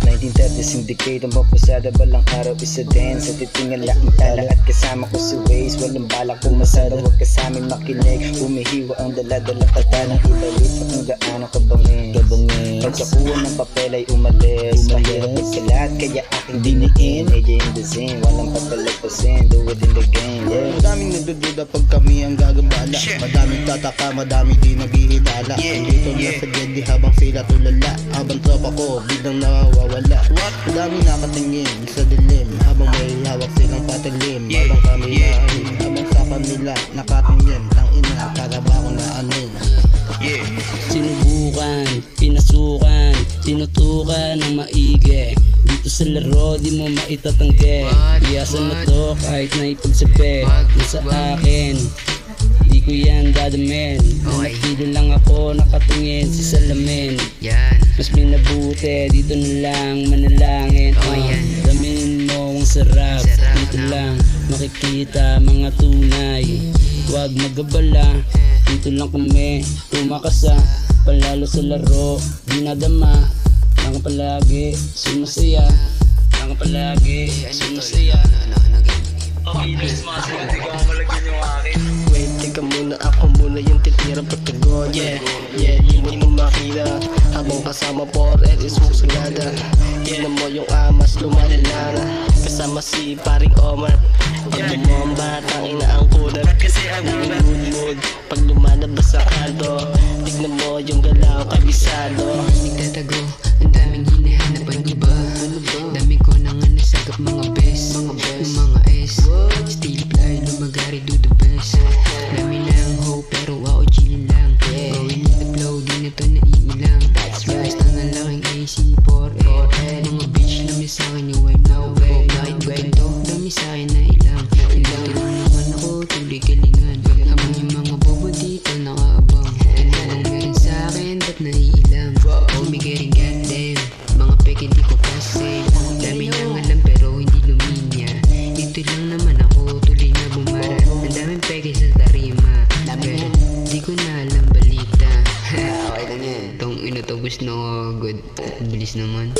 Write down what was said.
1930 syndicate ang papasada, balang araw isa din. Sa titingala ang tala at kasama ko si Waze. Walang balak pumasada, huwag kasaming makinig. Humihiwa ang dala-dala katalang ibalik kung gaano kabangin. Pagkakuha ng papel ay umalis. Mahirap magkalat kaya aking diniin. AJ in the scene, walang papalagpasin. Do it in the game, yeah. Madaming nagdududa pag kami ang gagambala. Madaming tataka, madami di nag-iidala. Dito na sa Jedi habang sila tulala. Habang tropa ko, biglang nawawala. Madaming nakatingin sa dilim habang may hawak silang patilim. Habang kami nahin, habang sa kanila nakatingin. Ang ina, para ba ako na anin? Sinubukan, pinasukan, tinutukan ng maigi. Dito sa laro di mo maitatanggi. Iyasan na to kahit na ipagsabi. Kung sa akin, di ko yan dadamin. Nanatili lang ako nakatingin sa salamin. Mas minabuti, dito na lang manalangin. Damin mo ang sarap, dito lang makikita mga tunay. Huwag magabala, dito lang kami tumakasa. Palalo sa laro, dinadama. Lang palagi, sumasaya. Lang palagi, sumasaya. Wait, teka muna, ako muna yung titira patagon. Di mo ito makita habang kasama Porel is musulada. Tignan mo yung amas, lumalala na. Kasama si paring Omar. Pag bumomba, tangin na ang kunat. Kasi ang good mood pag lumalabas sa kanto. Tignan mo yung galaw, kabisado. Nagtatago, ang daming hinahanap ang iba. Dami ko nang nasagap mga best. Yung mga S, still fly, lumagari do the best. Dami lang hope pero wow, chill lang. Gawin na flow, di na to naiilang. Basta na lang ang AC4A. Mga bitch lang na sa'kin yung wipe na way. Bakit ganito? Dami sa'kin na ilang. Ilang naman ako, tuloy galingan. Habang yung mga bobo dito nakaabang. Ano ang meron sa'kin, ba't naiilang? Oh, may getting goddamn. Mga peke di ko kasi. Dami nang alam pero hindi luminya. Dito lang naman ako, tuloy na bumara. Ang daming peke sa tarima. Pero di ko na alam balita. Okay lang yan. Tong ino to, gusto na good. Bilis naman.